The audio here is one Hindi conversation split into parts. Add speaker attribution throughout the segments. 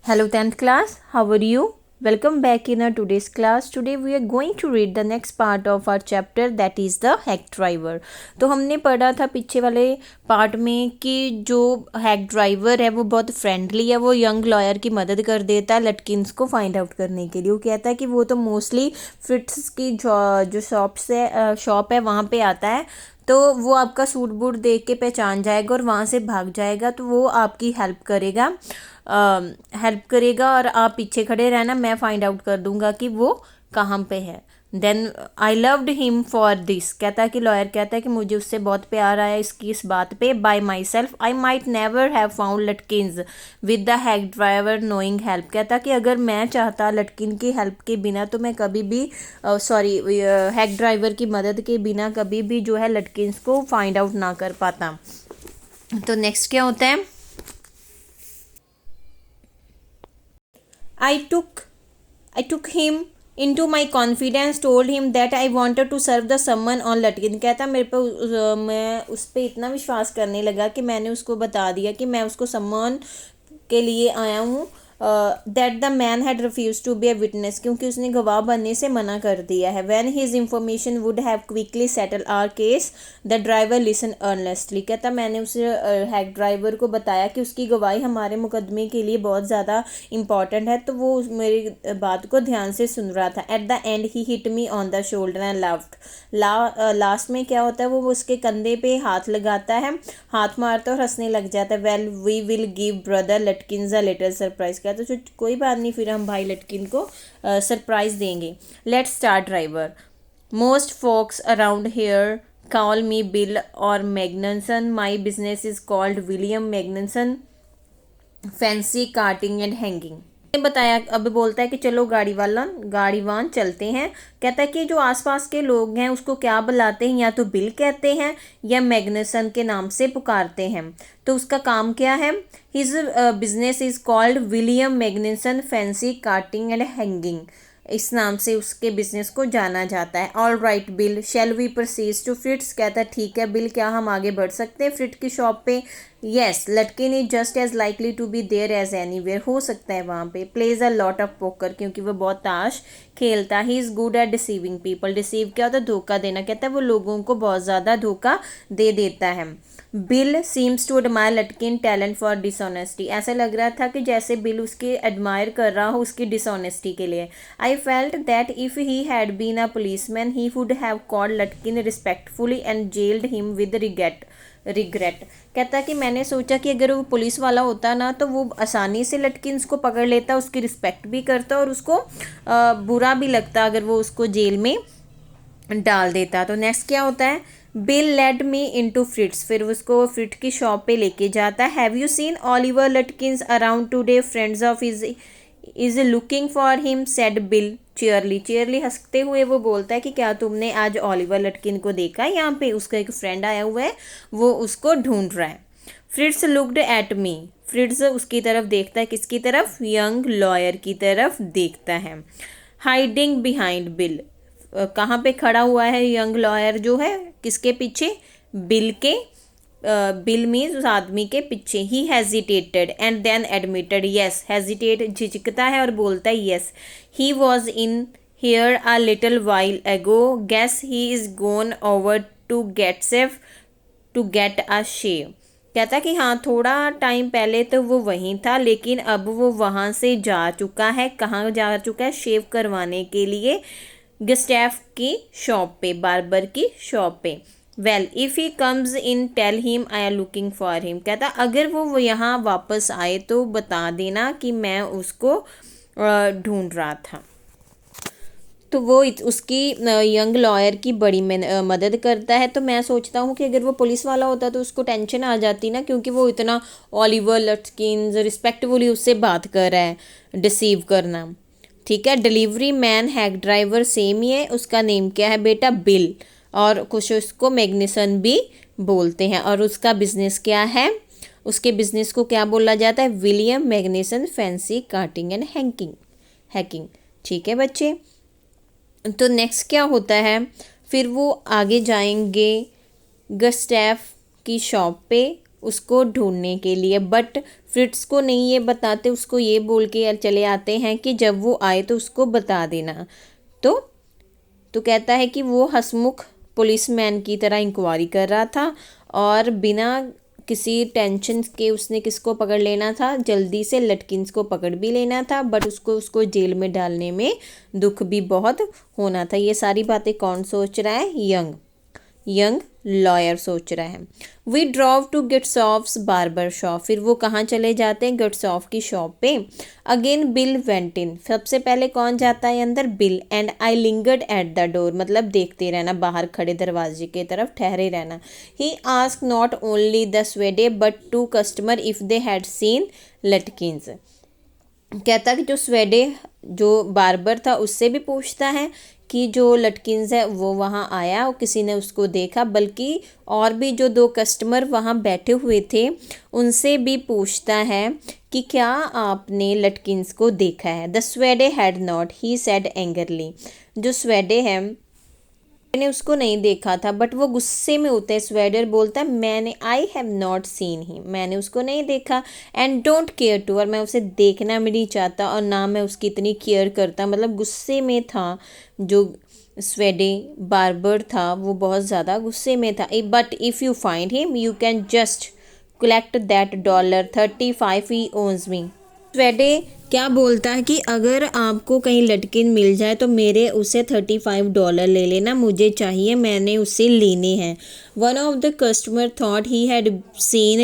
Speaker 1: Hello 10th class, how are you? Welcome back in our today's class. Today we are going to read the next part of our chapter that is the hack driver. तो हमने पढ़ा था पीछे वाले पार्ट में कि जो हैक ड्राइवर है वो बहुत फ्रेंडली है, वो यंग लॉयर की मदद कर देता है लटकिन्स को फाइंड आउट करने के लिए. वो कहता है कि वो तो मोस्टली फ्रिट्स की जो शॉप है वहाँ पे आता है, तो वो आपका सूट बूट देख के पहचान जाएगा और वहाँ से भाग जाएगा, तो वो आपकी हेल्प करेगा और आप पीछे खड़े रहना, मैं फाइंड आउट कर दूंगा कि वो कहाँ पे है. Then I loved him for this. कहता है कि लॉयर कहता है कि मुझे उससे बहुत प्यार आया इस बात पे. By myself I might never have found Lutkins with the hack driver knowing help. कहता कि अगर मैं चाहता लटकिन की हेल्प के बिना तो मैं कभी भी हैक ड्राइवर की मदद के बिना कभी भी जो है लटकिन्स को फाइंड आउट ना कर पाता. तो नेक्स्ट क्या होता है, I took him into my confidence, told him that I wanted to serve the someone on लटकिन. कहता मैं उस पर इतना विश्वास करने लगा कि मैंने उसको बता दिया कि मैं उसको सम्मान के लिए आया हूँ. That the man had refuse to be a witness, क्योंकि उसने गवाह बनने से मना कर दिया है. When his information would have quickly settle our case the driver listen earnestly. कहता मैंने उस हैक ड्राइवर को बताया कि उसकी गवाही हमारे मुकदमे के लिए बहुत ज़्यादा इंपॉर्टेंट है, तो वो मेरी बात को ध्यान से सुन रहा था. At the and he hit me on the shoulder and laughed. Last में क्या होता है, वो उसके कंधे पे हाथ लगाता है, हाथ मारता है और हंसने लग जाता है. Well we will give brother Lutkins a little surprise. कहता तो कोई बात नहीं, फिर हम भाई लटकिन को सरप्राइज देंगे. Let's start driver. Most folks around here call me Bill or Magnuson. My business is called William Magnuson fancy carting and hanging. बताया. अब बोलता है कि चलो गाड़ीवान चलते हैं. कहता है कि जो आसपास के लोग हैं उसको क्या बुलाते हैं, या तो बिल कहते हैं या मैग्नसन के नाम से पुकारते हैं. तो उसका काम क्या है, his business is called William Magnuson fancy carting and hanging. इस नाम से उसके बिजनेस को जाना जाता है. All right Bill, shall we proceed to Fritz. कहता है ठीक है बिल, क्या हम आगे बढ़ सकते हैं फ्रिट की शॉप पे. Yes, Lutkin is just as likely to be there as anywhere. हो सकता है वहाँ पे. Plays a lot of poker, क्योंकि वो बहुत ताश खेलता है. He is good at deceiving people. Deceive क्या होता है, धोखा देना. कहता है वो लोगों को बहुत ज़्यादा धोखा दे देता है. Bill seems to admire Lutkin talent for dishonesty. ऐसा लग रहा था कि जैसे बिल उसकी एडमायर कर रहा हो उसकी डिसऑनेस्टी के लिए. I felt that if he had been a policeman he would have called Lutkin respectfully and jailed him with regret. कहता कि मैंने सोचा कि अगर वो पुलिस वाला होता ना तो वो आसानी से लटकिन्स को पकड़ लेता, उसकी रिस्पेक्ट भी करता और उसको बुरा भी लगता अगर वो उसको जेल में डाल देता. तो नेक्स्ट क्या होता है, Bill led me into Fritz. फिर उसको फ्रिट की शॉप पे लेके जाता है. Have you seen Oliver Lutkins around today, friends of is looking for him, said Bill cheerily हंसते हुए वो बोलता है कि क्या तुमने आज ऑलिवर लटकिन को देखा, यहाँ पे उसका एक फ्रेंड आया हुआ है, वो उसको ढूंढ रहा है. फ्रिट्स लुक्ड एट मी. फ्रिट्स उसकी तरफ देखता है. किसकी तरफ, यंग लॉयर की तरफ देखता है. Hiding behind bill. कहाँ पे खड़ा हुआ है यंग लॉयर जो है, किसके पीछे, बिल के. बिल मीन्स उस आदमी के पीछे. He hesitated and then admitted. Yes, hesitate झिझकता है और बोलता है yes. He was in here a little while ago. Guess he is gone over to get a shave. कहता कि हाँ थोड़ा टाइम पहले तो वो वहीं था, लेकिन अब वो वहाँ से जा चुका है. कहाँ जा चुका है, शेव करवाने के लिए गस्टैफ की शॉप पे, बार्बर की शॉप पे. Well if he comes in tell him I are looking for him. कहता अगर वो यहाँ वापस आए तो बता देना कि मैं उसको ढूंढ रहा था. तो वो उसकी यंग लॉयर की बड़ी मदद करता है. तो मैं सोचता हूँ कि अगर वो पुलिस वाला होता तो उसको टेंशन आ जाती ना, क्योंकि वो इतना ऑलिवर लटकिन्स रिस्पेक्टफुली उससे बात कर रहा है. डिसीव करना, ठीक है. Delivery man hack driver same ही है. उसका नेम क्या है बेटा, बिल. और कुछ उसको मैग्निसन भी बोलते हैं. और उसका बिजनेस क्या है, उसके बिजनेस को क्या बोला जाता है, William Magnuson fancy carting and hacking. ठीक है बच्चे. तो नेक्स्ट क्या होता है, फिर वो आगे जाएंगे गस्टैफ की शॉप पे उसको ढूंढने के लिए। बट फ्रिट्स को नहीं ये बताते, उसको ये बोल के चले आते हैं कि जब वो आए तो उसको बता देना। तो कहता है कि वो हंसमुख पुलिसमैन की तरह इंक्वायरी कर रहा था और बिना किसी टेंशन के उसने किसको पकड़ लेना था, जल्दी से लटकिंस को पकड़ भी लेना था, बट उसको जेल में डालने में दुख भी बहुत होना था। ये सारी बातें कौन सोच रहा है? यंग लॉयर सोच रहा है। We drove to Gustaff's barber shop. फिर वो कहाँ चले जाते हैं? गिट्सॉफ की शॉप पे। Again bill went in. सबसे पहले कौन जाता है अंदर? Bill. And I lingered at the door, मतलब देखते रहना, बाहर खड़े दरवाजे के तरफ ठहरे रहना। He ask not only the Swede but two customer if they had seen Lutkins. कहता कि जो स्वेडे जो बार्बर था उससे भी पूछता है कि जो लटकिंस है वो वहाँ आया और किसी ने उसको देखा, बल्कि और भी जो 2 कस्टमर वहाँ बैठे हुए थे उनसे भी पूछता है कि क्या आपने लटकिंस को देखा है। The Swede had not, he said angrily. जो स्वेडे है मैंने उसको नहीं देखा था, बट वो गुस्से में होता है। स्वेडर बोलता है मैंने आई हैव नॉट सीन ही, मैंने उसको नहीं देखा। एंड डोंट केयर टू, और मैं उसे देखना भी नहीं चाहता और ना मैं उसकी इतनी केयर करता। मतलब गुस्से में था जो स्वेडे बार्बर था, वो बहुत ज़्यादा गुस्से में था। But if you find him you can just collect that $35 he owns me. Swede क्या बोलता है कि अगर आपको कहीं लटकिन मिल जाए तो मेरे उसे $35 ले लेना, मुझे चाहिए, मैंने उसे लेने हैं। One of the customer thought he had seen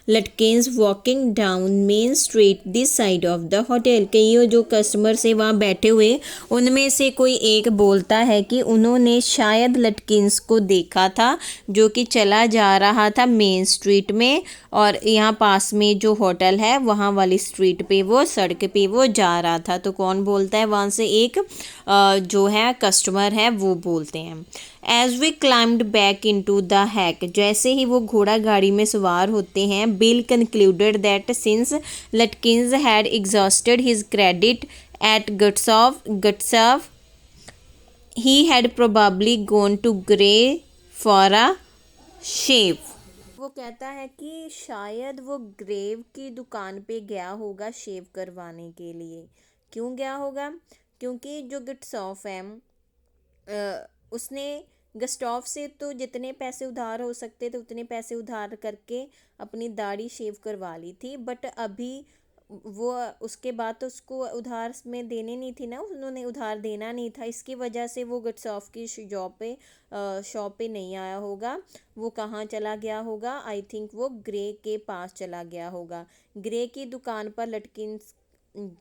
Speaker 1: Lutkins walking down Main Street this side of the hotel. कई जो कस्टमर से वहाँ बैठे हुए उनमें से कोई एक बोलता है कि उन्होंने शायद लटकिन्स को देखा था जो कि चला जा रहा था मेन स्ट्रीट में, और यहाँ पास में जो होटल है वहाँ वाली स्ट्रीट पे वो सड़क पे वो जा रहा था। तो कौन बोलता है? वहाँ से एक जो है कस्टमर है वो बोलते हैं। As we climbed back into the hack, जैसे ही वो घोड़ा गाड़ी में सवार होते हैं, Bill concluded that since Lutkins had exhausted his credit at गट्सऑफ he had probably gone to Gray for a shave. वो कहता है कि शायद वो ग्रेव की दुकान पे गया होगा शेव करवाने के लिए। क्यों गया होगा? क्योंकि जो गिट्सॉफ है उसने गस्टॉफ से तो जितने पैसे उधार हो सकते थे उतने पैसे उधार करके अपनी दाढ़ी शेव करवा ली थी, बट अभी वो उसके बाद तो उसको उधार में देने नहीं थी ना, उन्होंने उधार देना नहीं था, इसकी वजह से वो गिट्सॉफ की शॉप पे नहीं आया होगा। वो कहाँ चला गया होगा? आई थिंक वो ग्रे के पास चला गया होगा, ग्रे की दुकान पर लटकिन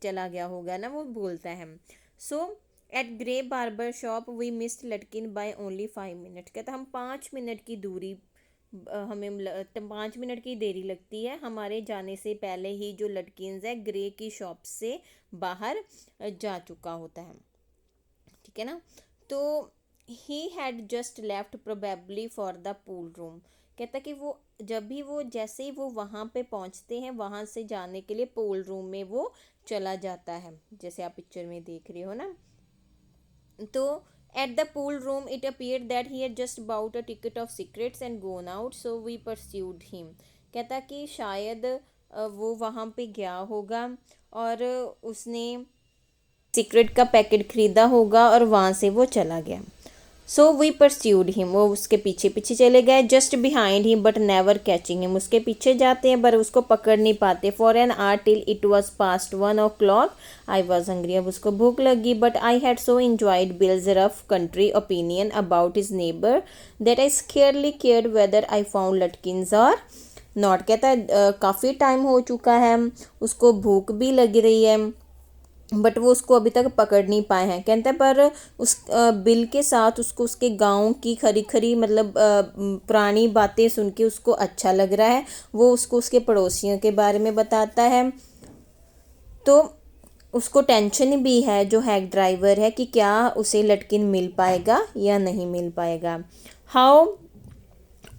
Speaker 1: चला गया होगा ना, वो बोलता है। So at Gray barber shop we missed Lutkin by only 5 minute. कहता हम 5 मिनट की दूरी हमें 5 मिनट की देरी लगती है हमारे जाने से पहले ही जो लटकिन्स है ग्रे की शॉप से बाहर जा चुका होता है। ठीक है ना? तो he had just left probably for the pool room. कहता कि वो जब भी वो जैसे ही वो वहाँ पे पहुँचते हैं वहाँ से जाने के लिए पूल रूम में वो चला जाता है, जैसे आप पिक्चर में देख रहे हो ना। तो at the pool room it appeared that he had just bought a ticket of cigarettes and gone out, so we pursued him। कहता कि शायद वो वहाँ पे गया होगा और उसने सिगरेट का पैकेट खरीदा होगा और वहाँ से वो चला गया। सो वी परस्यूड हिम, वो उसके पीछे पीछे चले गए। Just behind him but never catching him, उसके पीछे जाते हैं पर उसको पकड़ नहीं पाते। For an hour till it was past 1 o'clock I was hungry, अब उसको भूख लगी। But I had so enjoyed Bill's rough country opinion about his neighbour that I scarcely cared whether I found Lutkins or not. कहता है काफ़ी टाइम हो चुका है, उसको भूख भी लग रही है, बट वो उसको अभी तक पकड़ नहीं पाए हैं। कहते हैं पर उस बिल के साथ उसको उसके गांव की खरी खरी मतलब पुरानी बातें सुन के उसको अच्छा लग रहा है। वो उसको उसके पड़ोसियों के बारे में बताता है, तो उसको टेंशन भी है जो हैक ड्राइवर है कि क्या उसे लटकिन मिल पाएगा या नहीं मिल पाएगा। How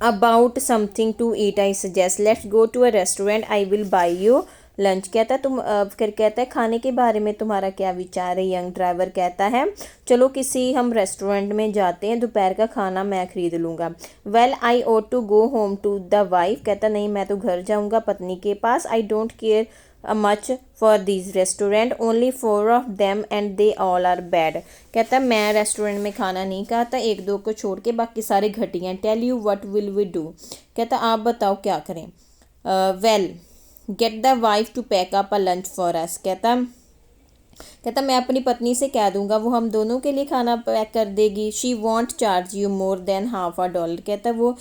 Speaker 1: about something to eat I suggest, let's go to a restaurant, I will buy you lunch. कहता है फिर कहता है खाने के बारे में तुम्हारा क्या विचार है। यंग ड्राइवर कहता है चलो किसी हम रेस्टोरेंट में जाते हैं, दोपहर का खाना मैं खरीद लूँगा। Well I ought to go home to the wife. कहता नहीं मैं तो घर जाऊँगा पत्नी के पास। I don't care much for this restaurant, only 4 of them and they all are bad. कहता मैं रेस्टोरेंट में खाना नहीं खाता, 1-2 को छोड़ के बाकी सारे घटिया। Tell you what will we do. कहता आप बताओ क्या करें। Well get the wife to pack up a lunch for us. कहता मैं अपनी पत्नी से कह दूंगा वो हम दोनों के लिए खाना पैक कर देगी। She want charge you more than $0.5। कहता वो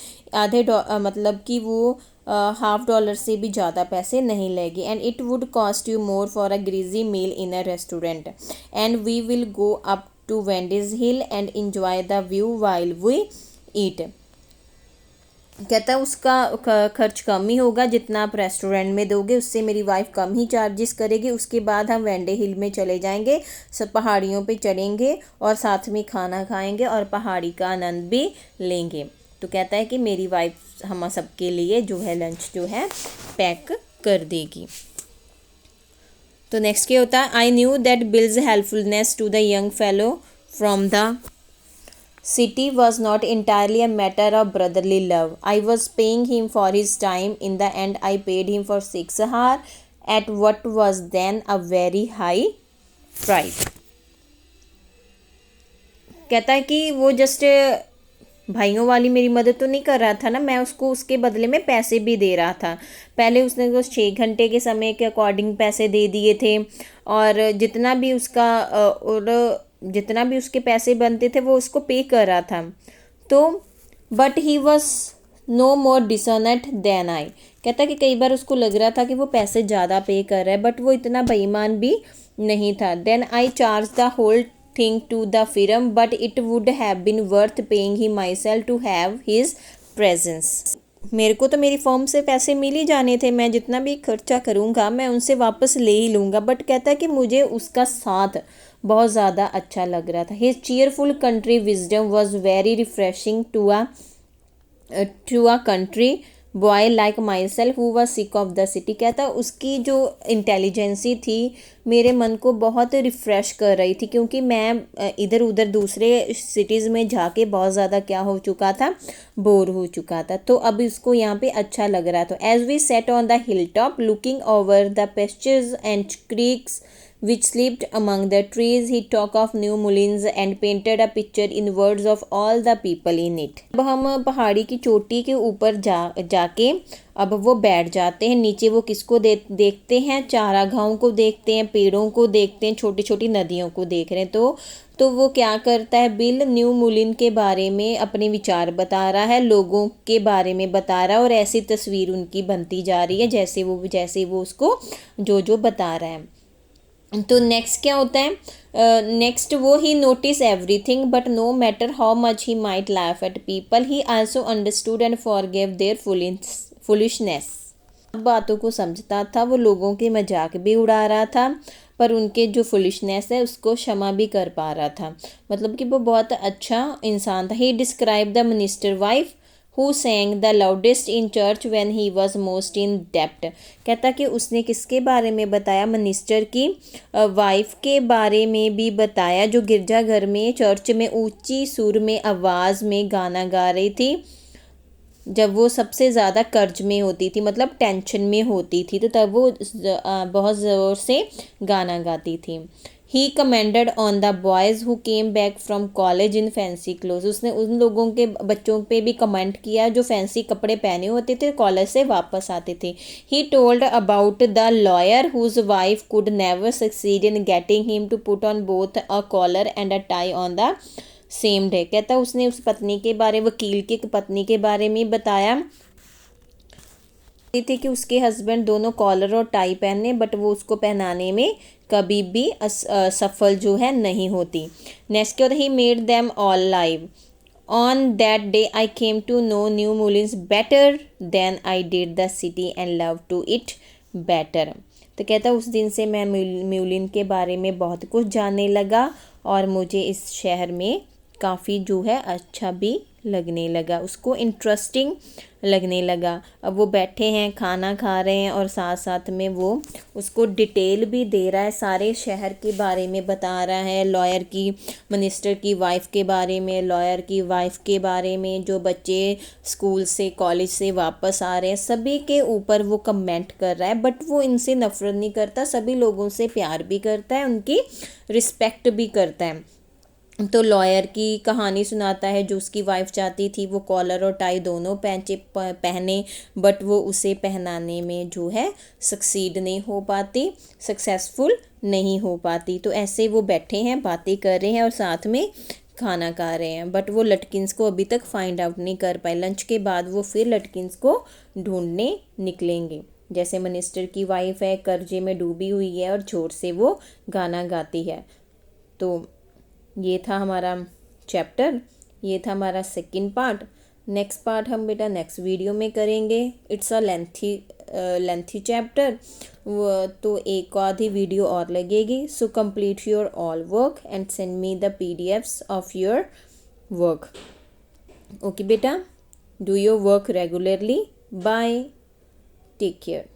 Speaker 1: मतलब कि वो $0.5 से भी ज़्यादा पैसे नहीं लेगी। And it would cost you more for a greasy meal in a restaurant and we will go up to Wendy's Hill and enjoy the view while we eat. कहता है उसका खर्च कम ही होगा जितना आप रेस्टोरेंट में दोगे, उससे मेरी वाइफ कम ही चार्जेस करेगी। उसके बाद हम वेंडे हिल में चले जाएंगे, सब पहाड़ियों पे चढ़ेंगे और साथ में खाना खाएंगे और पहाड़ी का आनंद भी लेंगे। तो कहता है कि मेरी वाइफ हम सबके लिए जो है लंच जो है पैक कर देगी। तो नेक्स्ट क्या होता है। I knew that Bill's helpfulness to the young fellow from the city was not entirely a matter of brotherly love. I was paying him for his time. In the end, I paid him for 6 hours at what was then a very high price. कहता है कि वो जस्ट भाइयों वाली मेरी मदद तो नहीं कर रहा था ना, मैं उसको उसके बदले में पैसे भी दे रहा था। पहले उसने तो 6 घंटे के समय के अकॉर्डिंग पैसे दे दिए थे और जितना भी उसके पैसे बनते थे वो उसको पे कर रहा था। तो but he was no more dishonest than I. कहता कि कई बार उसको लग रहा था कि वो पैसे ज़्यादा पे कर रहा है, बट वो इतना बेईमान भी नहीं था। Then I charge the whole thing to the firm but it would have been worth paying he myself to have his presence. मेरे को तो मेरी फर्म से पैसे मिल ही जाने थे, मैं जितना भी खर्चा करूँगा मैं उनसे वापस ले ही लूँगा। बट कहता है कि मुझे उसका साथ बहुत ज़्यादा अच्छा लग रहा था। His cheerful country wisdom was very refreshing to a country boy like myself who was sick of the city. कहता उसकी जो इंटेलिजेंसी थी मेरे मन को बहुत रिफ़्रेश कर रही थी, क्योंकि मैं इधर उधर दूसरे सिटीज़ में जाके बहुत ज़्यादा क्या हो चुका था, बोर हो चुका था। तो अब इसको यहाँ पे अच्छा लग रहा था। As we sat on the hill top looking over the pastures and creeks which slept among the trees, he talked of New Moulins and painted a picture in words of all the people in it. अब हम पहाड़ी की चोटी के ऊपर जाके अब वो बैठ जाते हैं। नीचे वो किसको देखते हैं, चारागाहों को देखते हैं, पेड़ों को देखते हैं, छोटी छोटी नदियों को देख रहे हैं। तो वो क्या करता है, बिल न्यू मुलिन के बारे में अपने विचार बता रहा है, लोगों के बारे में बता रहा है और ऐसी तस्वीर उनकी बनती जा रही है जैसे वो उसको जो बता रहा है। तो नेक्स्ट क्या होता है, नेक्स्ट वो he notice everything but no matter how much he might laugh at people he also understood and forgive their foolishness. बातों को समझता था, वो लोगों के मजाक भी उड़ा रहा था पर उनके जो फुलिशनेस है उसको क्षमा भी कर पा रहा था। मतलब कि वो बहुत अच्छा इंसान था। He describe the minister wife who sang the loudest in church when he was most in debt। कहता कि उसने किसके बारे में बताया, मिनिस्टर की वाइफ के बारे में भी बताया जो गिरजाघर में चर्च में ऊंची सुर में आवाज़ में गाना गा रही थी जब वो सबसे ज़्यादा कर्ज में होती थी, मतलब टेंशन में होती थी, तो तब वो बहुत ज़ोर से गाना गाती थी। He commented on the boys who came back from college in fancy clothes. उसने उन लोगों के बच्चों पे भी कमेंट किया जो फैंसी कपड़े पहने होते थे, कॉलेज से वापस आते थे। He told about the lawyer whose wife could never succeed in getting him to put on both a collar and a tie on the same day. कहता उसने उस पत्नी के बारे, वकील की पत्नी के बारे में बताया थी कि उसके हस्बैंड दोनों कॉलर और टाई पहने बट वो उसको पहनाने में कभी भी सफल जो है नहीं होती। नेक्स्ट क्या होता है, he made them all live on that day I came to know new Mullins better than I did the city and love to it better. तो कहता उस दिन से मैं म्यूलिन के बारे में बहुत कुछ जानने लगा और मुझे इस शहर में काफ़ी जो है अच्छा भी लगने लगा, उसको इंटरेस्टिंग लगने लगा। अब वो बैठे हैं, खाना खा रहे हैं और साथ साथ में वो उसको डिटेल भी दे रहा है, सारे शहर के बारे में बता रहा है, लॉयर की, मिनिस्टर की वाइफ के बारे में, लॉयर की वाइफ के बारे में, जो बच्चे स्कूल से कॉलेज से वापस आ रहे हैं, सभी के ऊपर वो कमेंट कर रहा है। बट वो इनसे नफरत नहीं करता, सभी लोगों से प्यार भी करता है, उनकी रिस्पेक्ट भी करता है। तो लॉयर की कहानी सुनाता है, जो उसकी वाइफ चाहती थी वो कॉलर और टाई दोनों पहने, बट वो उसे पहनाने में जो है सक्सीड नहीं हो पाती, सक्सेसफुल नहीं हो पाती। तो ऐसे वो बैठे हैं, बातें कर रहे हैं और साथ में खाना खा रहे हैं। बट वो लटकिंस को अभी तक फाइंड आउट नहीं कर पाए। लंच के बाद वो फिर लटकिंस को ढूंढने निकलेंगे। जैसे मिनिस्टर की वाइफ है, कर्जे में डूबी हुई है और जोर से वो गाना गाती है। तो ये था हमारा चैप्टर, ये था हमारा सेकंड पार्ट। नेक्स्ट पार्ट हम बेटा नेक्स्ट वीडियो में करेंगे। इट्स अ लेंथी चैप्टर, तो एक आधी वीडियो और लगेगी। So complete your all work and send me the PDFs of your work. Okay बेटा, do your work regularly. Bye, take care.